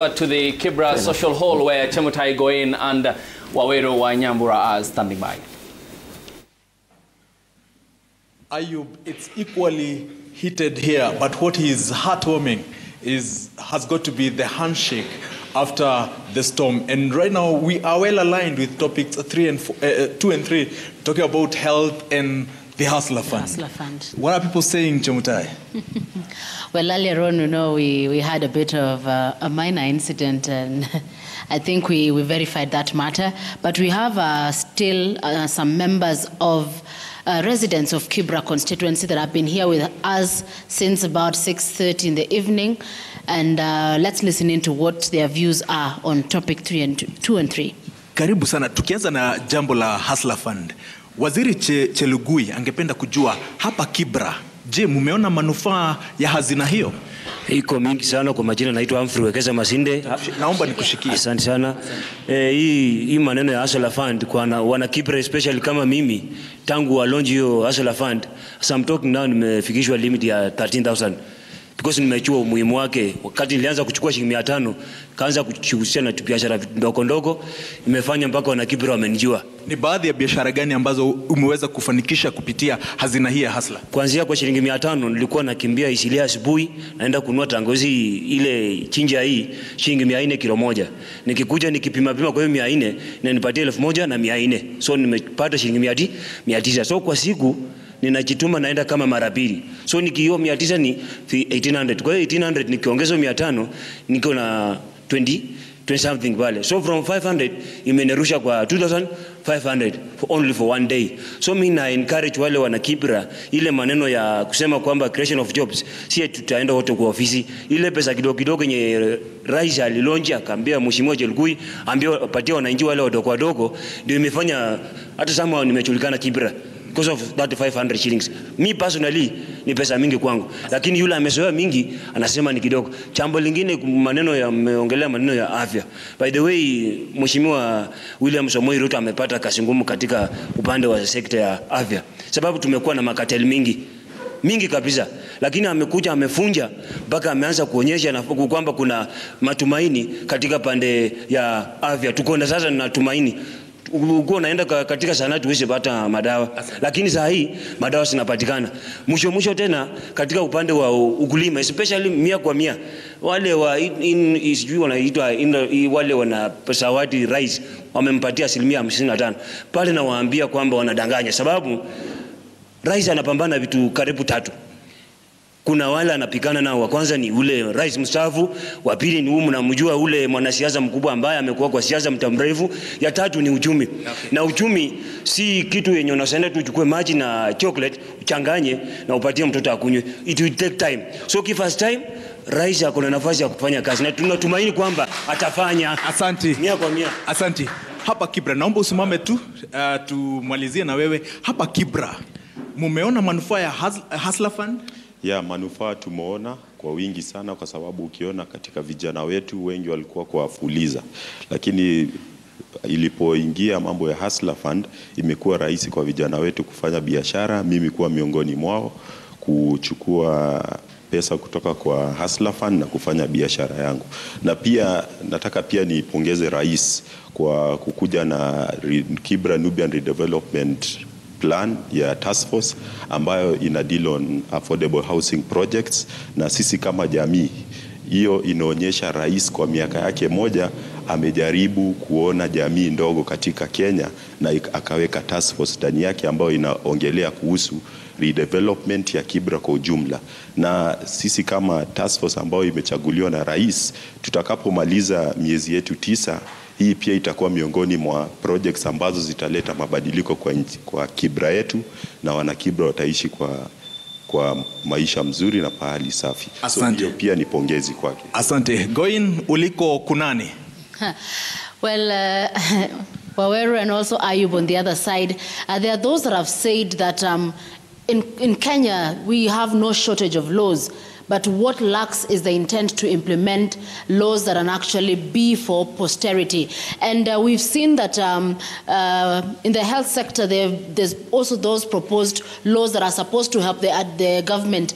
To the Kibra Social Hall where Chemutai go in and Waweru Wanyambura are standing by. Ayub, it's equally heated here, but what is heartwarming has got to be the handshake after the storm. And right now we are well aligned with topics 2 and 3, talking about health and the Hustler Fund. What are people saying, Chemutai? Well, earlier on, we had a bit of a minor incident, and I think we verified that matter. But we have still some members of residents of Kibra constituency that have been here with us since about 6:30 in the evening. And let's listen into what their views are on topic 2 and 3. Karibu sana. Tukianza na jambo la Hustler Fund. Waziri Chelugui angependa kujua hapa Kibra, je, mumeona manufaa ya hazina hiyo? Iko mingi sana. Kwa majina naitwa Humphrey Wekesa Masinde. Naomba nikushikie. Asante sana. Hii maneno ya Hustler Fund kwa wana Kibra especially kama mimi, tangu wa launch hiyo Hustler Fund, so I'm talking now, nimefikishwa limit ya 13,000 because nimechua umuhimu wake. Wakati nilianza kuchukua shilingi 500 kaanza kushughulikia na biashara ndogo ndogo, imefanya mpaka wana Kibra wamenijua. Ni baadhi ya biashara gani ambazo umeweza kufanikisha kupitia hazina hii ya Hustler? Kuanzia kwa shilingi 500 nilikuwa nakimbia Isilia asubuhi, naenda kununua tangawizi ile chinja hii shilingi 400 kilo moja. Nikikuja nikipima kwa hiyo 400 na nipatie 1,400. So nimepata shilingi 900. So kwa siku ninajituma naenda kama mara 2. So nikio 900 ni 1800. Kwa hiyo 1800 nikiongeza 500 niko na 20 something pale. So from 500 imenirusha kwa 2,500 only for one day. So mimi na encourage wale wana Kibra, ile maneno ya kusema kwamba creation of jobs, si tutaenda wote kwa ofisi. Ile pesa kidogo kidogo yenye rais alilonja akaambia mheshimiwa Chelugui ambia patia wananchi wale wadogo ndio imefanya hata sama nimechulikana Kibra because of that 500 shillings. Me personally ni pesa mingi kwangu, lakini yule amezoea mingi anasema ni kidogo. Jambo lingine, maneno ya meongelea maneno ya afya. By the way, mheshimiwa William Samoei Ruto amepata kazi ngumu katika upande wa sekta ya afya, sababu tumekuwa na makateli mingi kabisa, lakini amekuja amefunja mpaka ameanza kuonyesha na kwamba kuna matumaini katika pande ya afya. Tuko na sasa na tumaini. Uko naenda katika sanati uweze pata madawa, lakini saa hii madawa zinapatikana. Mwisho tena katika upande wa ukulima, especially 100%, wale wa sijui wanaitwa wale wana pesawati rais wamempatia 55%. Pale na waambia kwamba wanadanganya, sababu rais anapambana vitu karibu 3. Kuna wale anapikana nao. Wa kwanza ni ule rais mstaafu, wa pili ni mnamjua ule mwanasiasa mkubwa ambaye amekuwa kwa siasa muda mrefu, ya 3 ni uchumi. Okay. Na uchumi si kitu yenye unasema tu uchukue maji na chocolate uchanganye na upatie mtoto akunywe. It will take time. So first time rais ako na nafasi ya kufanya kazi na tunatumaini kwamba atafanya. Asante. 100%. Asante. Hapa Kibra, naomba usimame tu tumalizie na wewe. Hapa Kibra, mumeona manufaa ya Hustler Fund? Ya manufaa tumeona kwa wingi sana, kwa sababu ukiona katika vijana wetu wengi walikuwa kwa fuliza, lakini ilipoingia mambo ya Hustler Fund imekuwa rahisi kwa vijana wetu kufanya biashara. Mimi kuwa miongoni mwao kuchukua pesa kutoka kwa Hustler Fund na kufanya biashara yangu. Na pia nataka pia nipongeze rais kwa kukuja na Kibra Nubian Redevelopment Plan ya task force ambayo ina deal on affordable housing projects, na sisi kama jamii, hiyo inaonyesha rais kwa miaka yake moja amejaribu kuona jamii ndogo katika Kenya na akaweka task force ndani yake ambayo inaongelea kuhusu redevelopment ya Kibra kwa ujumla. Na sisi kama task force ambayo imechaguliwa na rais, tutakapomaliza miezi yetu 9, hii pia itakuwa miongoni mwa projects ambazo zitaleta mabadiliko kwa Kibra yetu, na wana Kibra wataishi kwa maisha mzuri na pahali safi. Asante. So pia ni pongezi kwake. Asante. Goin, uliko kunani? Well, Waweru and also Ayub on the other side, there are those that have said that in Kenya we have no shortage of laws, but what lacks is the intent to implement laws that can actually be for posterity. And we've seen that in the health sector, there's also those proposed laws that are supposed to help the government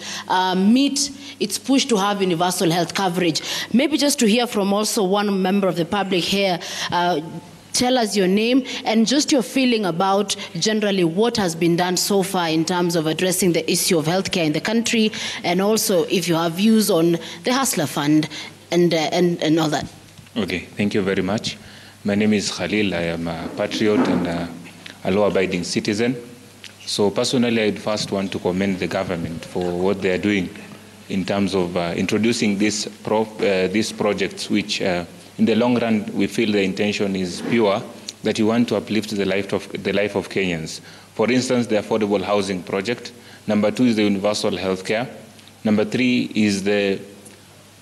meet its push to have universal health coverage. Maybe just to hear from also one member of the public here, tell us your name and just your feeling about generally what has been done so far in terms of addressing the issue of healthcare in the country, and also if you have views on the Hustler Fund and all that. Okay, thank you very much. My name is Khalil. I am a patriot and a law-abiding citizen. So personally, I'd first want to commend the government for what they are doing in terms of introducing these projects, which in the long run, we feel the intention is pure, that you want to uplift the life of Kenyans. For instance, the affordable housing project. Number 2 is the universal health care. Number 3 is the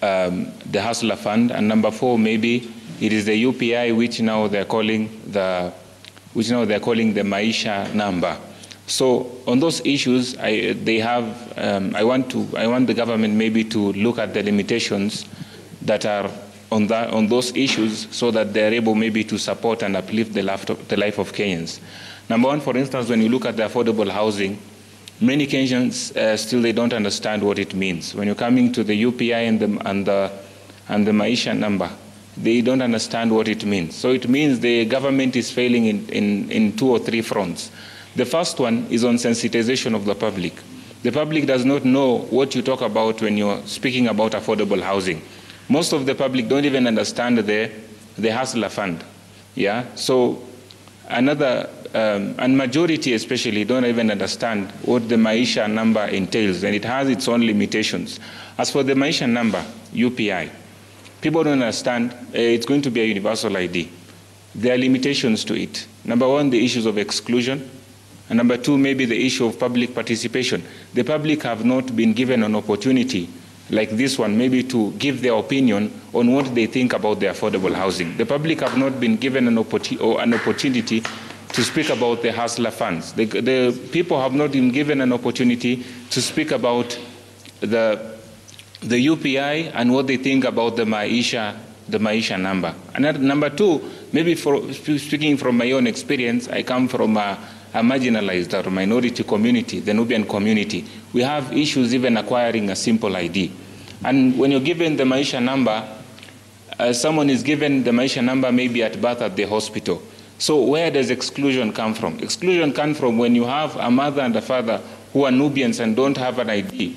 Hustler Fund. And number 4, maybe it is the UPI, which now they're calling the Maisha number. So on those issues, I want the government maybe to look at the limitations that are on those issues, so that they're able maybe to support and uplift the life of Kenyans. Number 1, for instance, when you look at the affordable housing, many Kenyans still they don't understand what it means. When you're coming to the UPI and the Maisha number, they don't understand what it means. So it means the government is failing in 2 or 3 fronts. The first one is on sensitization of the public. The public does not know what you talk about when you're speaking about affordable housing. Most of the public don't even understand the Hustler Fund. Yeah. So and majority especially don't even understand what the Maisha number entails, and it has its own limitations. As for the Maisha number, UPI, people don't understand it's going to be a universal ID. There are limitations to it. Number 1, the issues of exclusion. And number 2, maybe the issue of public participation. The public have not been given an opportunity like this one, maybe to give their opinion on what they think about the affordable housing. The public have not been given an opportunity to speak about the Hustler funds. The people have not been given an opportunity to speak about the UPI and what they think about the Maisha number. And number 2, maybe speaking from my own experience, I come from a marginalized or minority community, the Nubian community. We have issues even acquiring a simple ID. And when you're given the Maisha number, someone is given the Maisha number maybe at birth at the hospital. So where does exclusion come from? Exclusion comes from when you have a mother and a father who are Nubians and don't have an ID.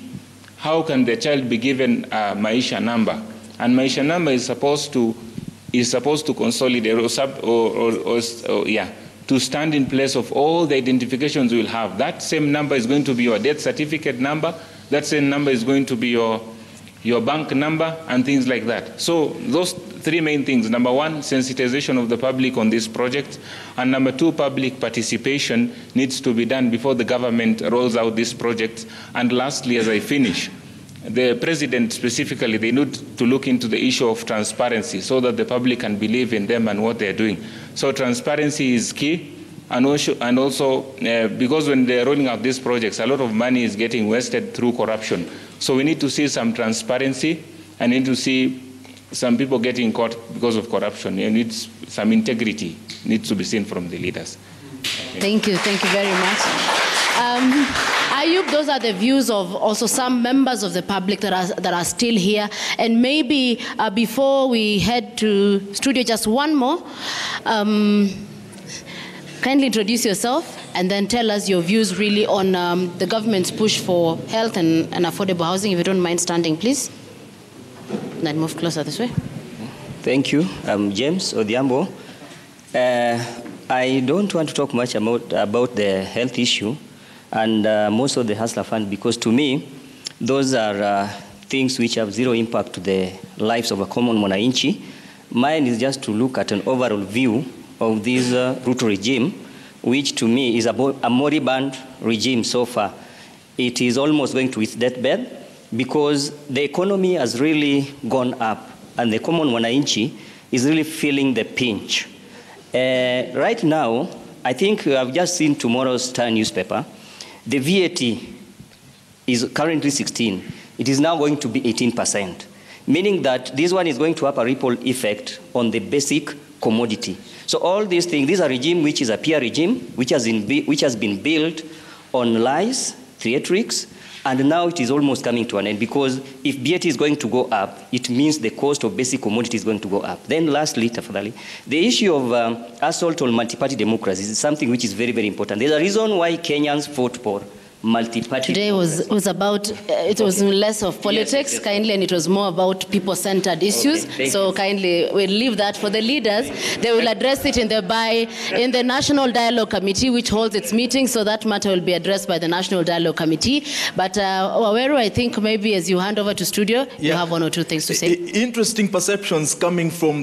How can the child be given a Maisha number? And Maisha number is supposed to consolidate to stand in place of all the identifications you will have. That same number is going to be your death certificate number. That same number is going to be your bank number and things like that. So those 3 main things. Number 1, sensitization of the public on this project. And number 2, public participation needs to be done before the government rolls out this project. And lastly, as I finish, the president specifically, they need to look into the issue of transparency so that the public can believe in them and what they're doing. So transparency is key, and also because when they're rolling out these projects, a lot of money is getting wasted through corruption. So we need to see some transparency and need to see some people getting caught because of corruption. You need some integrity needs to be seen from the leaders. Thank you very much. Ayub, those are the views of also some members of the public that are still here. And maybe before we head to studio, just one more. Kindly introduce yourself and then tell us your views really on the government's push for health and affordable housing. If you don't mind standing, please. Then move closer this way. Thank you. I'm James Odhiambo. I don't want to talk much about the health issue and most of the Hustler Fund, because to me, those are things which have zero impact to the lives of a common mwananchi. Mine is just to look at an overall view of this Ruto regime, which to me is a moribund regime so far. It is almost going to its deathbed because the economy has really gone up and the common mwananchi is really feeling the pinch. Right now, I think I've just seen tomorrow's Star newspaper. The VAT is currently 16. It is now going to be 18%, meaning that this one is going to have a ripple effect on the basic commodity. So all these things, this is a regime which is a peer regime, which has been built on lies, theatrics, and now it is almost coming to an end, because if BAT is going to go up, it means the cost of basic commodity is going to go up. Then lastly, tafadhali, the issue of assault on multi-party democracy is something which is very, very important. There's a reason why Kenyans fought for multi-party. Today was about, it was less of politics, yes, kindly, and it was more about people-centered issues. Okay, so kindly, we'll leave that for the leaders. They will address it in the National Dialogue Committee, which holds its meeting, so that matter will be addressed by the National Dialogue Committee. But Waweru, I think maybe as you hand over to studio, you have one or two things to say. Interesting perceptions coming from